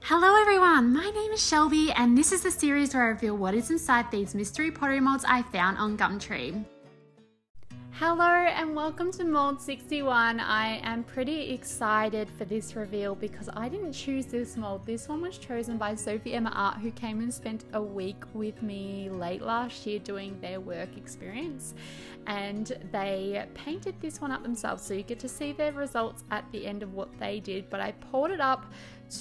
Hello everyone, my name is Shelby and this is the series where I reveal what is inside these mystery pottery molds I found on Gumtree. Hello and welcome to Mold 61. I am pretty excited for this reveal because I didn't choose this mold. This one was chosen by Sophie Emma Art, who came and spent a week with me late last year doing their work experience, and they painted this one up themselves, so you get to see their results at the end of what they did. But I poured it up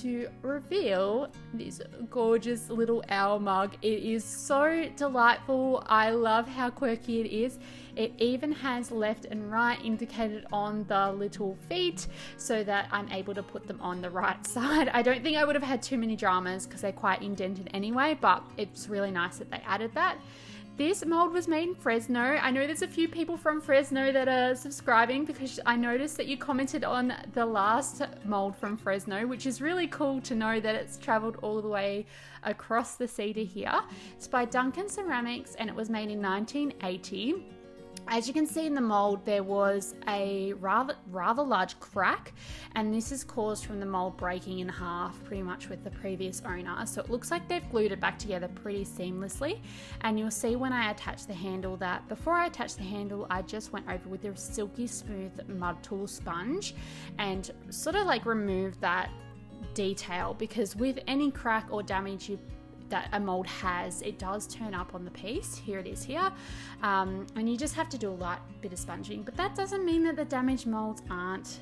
to reveal this gorgeous little owl mug. It is so delightful. I love how quirky it is. It even has left and right indicated on the little feet so that I'm able to put them on the right side. I don't think I would have had too many dramas because they're quite indented anyway, but it's really nice that they added that. This mold was made in Fresno. I know there's a few people from Fresno that are subscribing because I noticed that you commented on the last mold from Fresno, which is really cool to know that it's traveled all the way across the sea to here. It's by Duncan Ceramics and it was made in 1980. As you can see in the mold, there was a rather large crack, and this is caused from the mold breaking in half pretty much with the previous owner. So it looks like they've glued it back together pretty seamlessly, and you'll see when I attach the handle that before I attach the handle, I just went over with a silky smooth mud tool sponge and sort of like removed that detail, because with any crack or damage that a mold has, it does turn up on the piece. Here it is here, and you just have to do a light bit of sponging, but that doesn't mean that the damaged molds aren't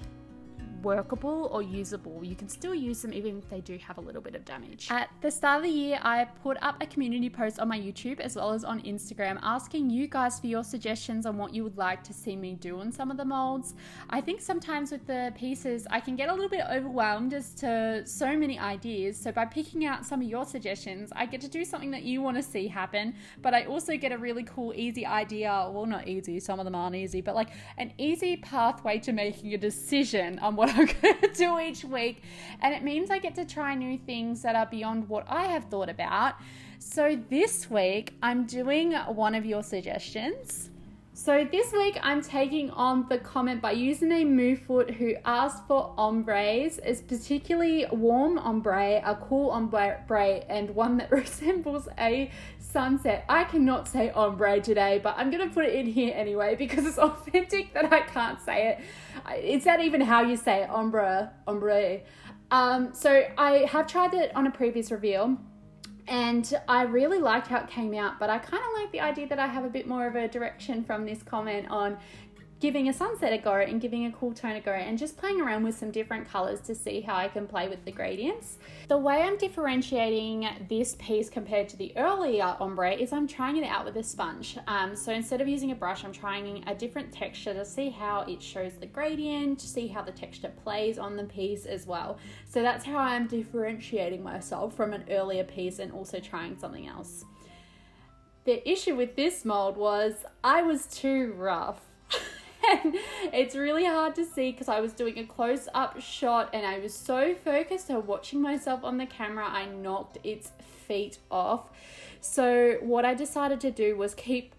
workable or usable. You can still use them even if they do have a little bit of damage. At the start of the year, I put up a community post on my YouTube as well as on Instagram asking you guys for your suggestions on what you would like to see me do on some of the molds. I think sometimes with the pieces I can get a little bit overwhelmed as to so many ideas, so by picking out some of your suggestions I get to do something that you want to see happen, but I also get a really cool easy idea, well not easy, some of them aren't easy, but like an easy pathway to making a decision on what I'm going to do each week, and it means I get to try new things that are beyond what I have thought about. So this week I'm doing one of your suggestions. So this week I'm taking on the comment by username Moofoot, who asked for ombres, is particularly warm ombre, a cool ombre, and one that resembles a sunset. I cannot say ombre today, but I'm going to put it in here anyway because it's authentic that I can't say it. Is that even how you say it? Ombre. So I have tried it on a previous reveal, and I really liked how it came out, but I kind of like the idea that I have a bit more of a direction from this comment on giving a sunset a go and giving a cool tone a go and just playing around with some different colors to see how I can play with the gradients. The way I'm differentiating this piece compared to the earlier ombre is I'm trying it out with a sponge. So instead of using a brush, I'm trying a different texture to see how it shows the gradient, to see how the texture plays on the piece as well. So that's how I'm differentiating myself from an earlier piece and also trying something else. The issue with this mold was I was too rough. And it's really hard to see because I was doing a close-up shot and I was so focused on watching myself on the camera, I knocked its feet off. So what I decided to do was keep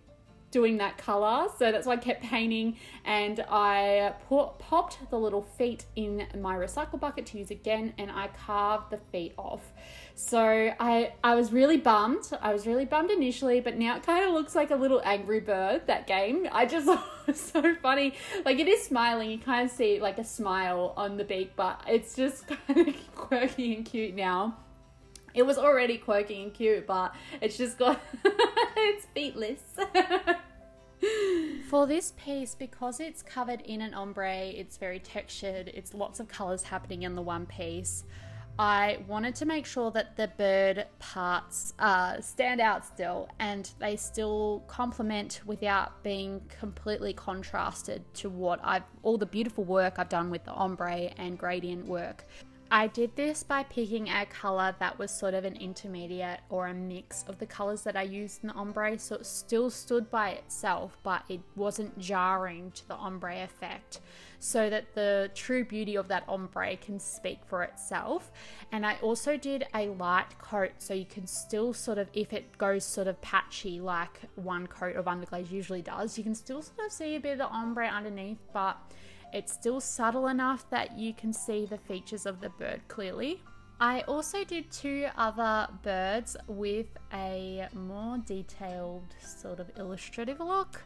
doing that color, so that's why I kept painting, and I popped the little feet in my recycle bucket to use again, and I carved the feet off. So I was really bummed. I was really bummed initially, but now it kind of looks like a little Angry Bird, that game. I just thought it was so funny. Like, it is smiling. You kind of see like a smile on the beak, but it's just kind of quirky and cute now. It was already quirky and cute, but it's just got it's feetless. For this piece, because it's covered in an ombre, it's very textured, it's lots of colors happening in the one piece, I wanted to make sure that the bird parts stand out still and they still complement without being completely contrasted to all the beautiful work I've done with the ombre and gradient work. I did this by picking a color that was sort of an intermediate or a mix of the colors that I used in the ombre, so it still stood by itself, but it wasn't jarring to the ombre effect, so that the true beauty of that ombre can speak for itself. And I also did a light coat, so you can still sort of, if it goes sort of patchy like one coat of underglaze usually does, you can still sort of see a bit of the ombre underneath, but it's still subtle enough that you can see the features of the bird clearly. I also did 2 other birds with a more detailed sort of illustrative look.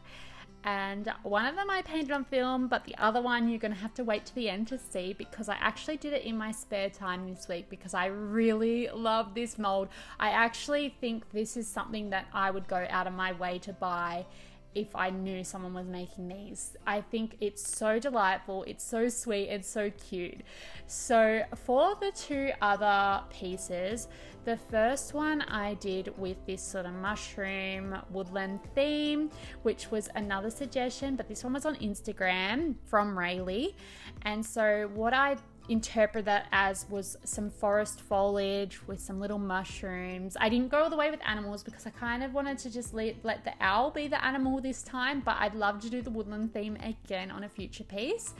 And one of them I painted on film, but the other one you're going to have to wait to the end to see, because I actually did it in my spare time this week because I really love this mold. I actually think this is something that I would go out of my way to buy if I knew someone was making these. I think it's so delightful, it's so sweet, and so cute. So for the 2 other pieces, the first one I did with this sort of mushroom woodland theme, which was another suggestion, but this one was on Instagram from Rayleigh. And so what I interpret that as was some forest foliage with some little mushrooms. I didn't go all the way with animals because I kind of wanted to just let the owl be the animal this time, but I'd love to do the woodland theme again on a future piece.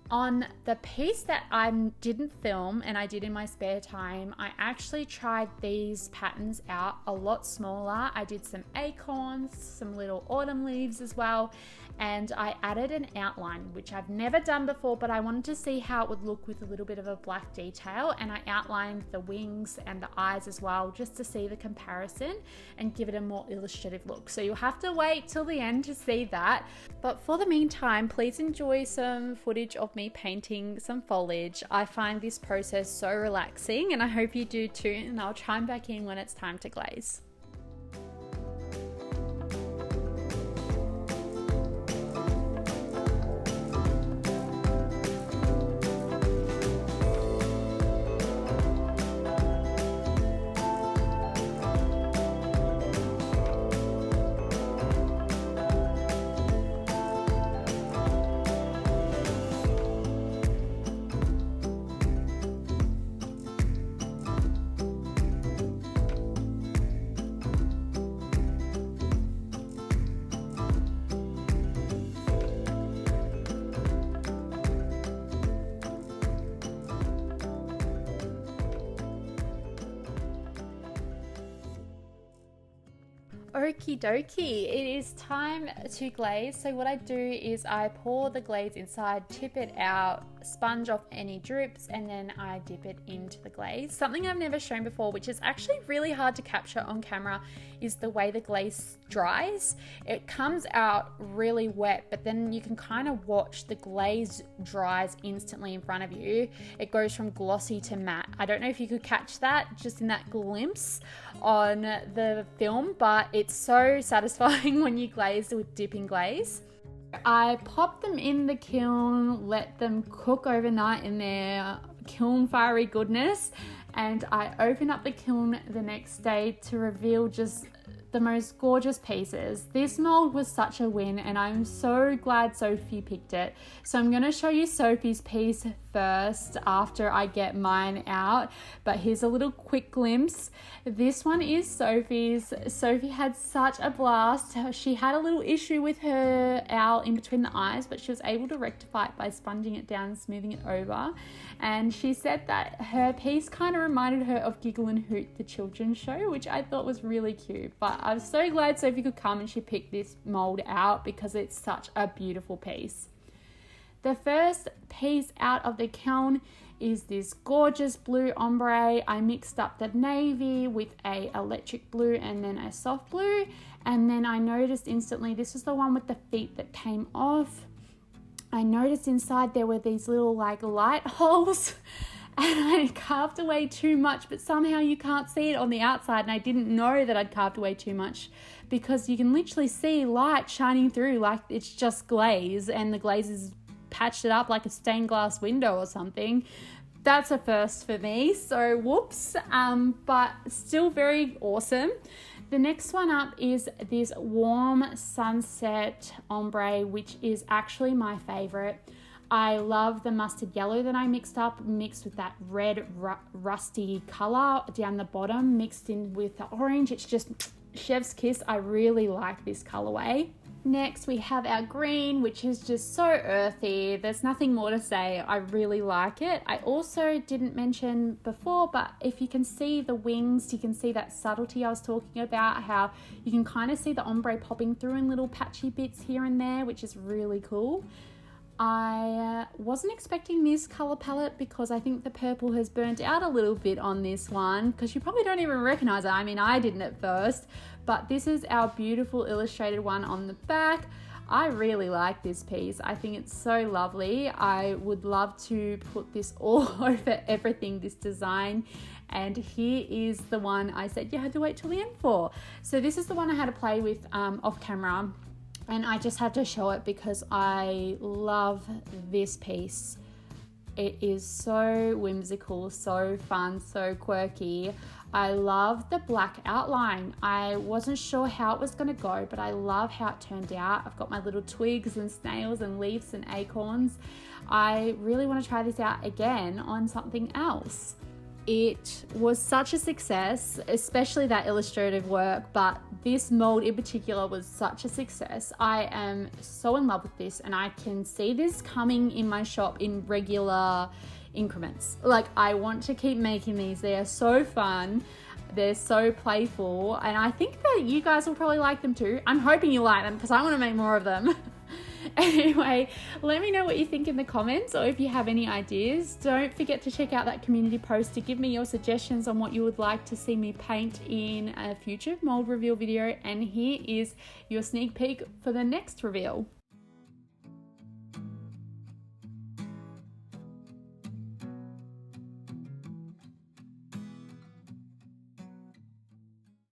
On the piece that I didn't film and I did in my spare time, I actually tried these patterns out a lot smaller. I did some acorns, some little autumn leaves as well, and I added an outline, which I've never done before, but I wanted to see how it would look with a little bit of a black detail, and I outlined the wings and the eyes as well, just to see the comparison and give it a more illustrative look. So you'll have to wait till the end to see that. But for the meantime, please enjoy some footage of me painting some foliage. I find this process so relaxing, and I hope you do too, and I'll chime back in when it's time to glaze. Okie dokie, it is time to glaze. So what I do is I pour the glaze inside, tip it out, sponge off any drips, and then I dip it into the glaze. Something I've never shown before, which is actually really hard to capture on camera, is the way the glaze dries. It comes out really wet, but then you can kind of watch the glaze dries instantly in front of you. It goes from glossy to matte. I don't know if you could catch that just in that glimpse on the film, but it's so satisfying when you glaze with dipping glaze. I pop them in the kiln, let them cook overnight in their kiln fiery goodness, and I open up the kiln the next day to reveal just the most gorgeous pieces. This mold was such a win, and I'm so glad Sophie picked it. So I'm going to show you Sophie's piece first after I get mine out, but here's a little quick glimpse. This one is Sophie's. Sophie had such a blast. She had a little issue with her owl in between the eyes, but she was able to rectify it by sponging it down and smoothing it over. And she said that her piece kind of reminded her of Giggle and Hoot, the children's show, which I thought was really cute. But I was so glad Sophie could come and she picked this mold out because it's such a beautiful piece. The first piece out of the kiln is this gorgeous blue ombre. I mixed up the navy with a electric blue and then a soft blue, and then I noticed instantly this was the one with the feet that came off. I noticed inside there were these little like light holes, and I carved away too much, but somehow you can't see it on the outside, and I didn't know that I'd carved away too much because you can literally see light shining through like it's just glaze, and the glaze is patched it up like a stained glass window or something. That's a first for me, so whoops, but still very awesome. The next one up is this warm sunset ombre, which is actually my favorite. I love the mustard yellow that I mixed with that red rusty color down the bottom, mixed in with the orange. It's just chef's kiss. I really like this colorway. Next, we have our green, which is just so earthy. There's nothing more to say. I really like it. I also didn't mention before, but if you can see the wings, you can see that subtlety I was talking about, how you can kind of see the ombre popping through in little patchy bits here and there, which is really cool. I wasn't expecting this color palette because I think the purple has burnt out a little bit on this one, because you probably don't even recognize it. I mean, I didn't at first, but this is our beautiful illustrated one on the back. I really like this piece. I think it's so lovely. I would love to put this all over everything, this design. And here is the one I said you had to wait till the end for. So this is the one I had to play with off camera. And I just had to show it because I love this piece. It is so whimsical, so fun, so quirky. I love the black outline. I wasn't sure how it was going to go, but I love how it turned out. I've got my little twigs and snails and leaves and acorns. I really want to try this out again on something else. It was such a success, especially that illustrative work, but this mold in particular was such a success. I am so in love with this, and I can see this coming in my shop in regular increments. Like, I want to keep making these. They are so fun. They're so playful, and I think that you guys will probably like them too. I'm hoping you like them because I want to make more of them. Anyway, let me know what you think in the comments, or if you have any ideas. Don't forget to check out that community post to give me your suggestions on what you would like to see me paint in a future mold reveal video. And here is your sneak peek for the next reveal.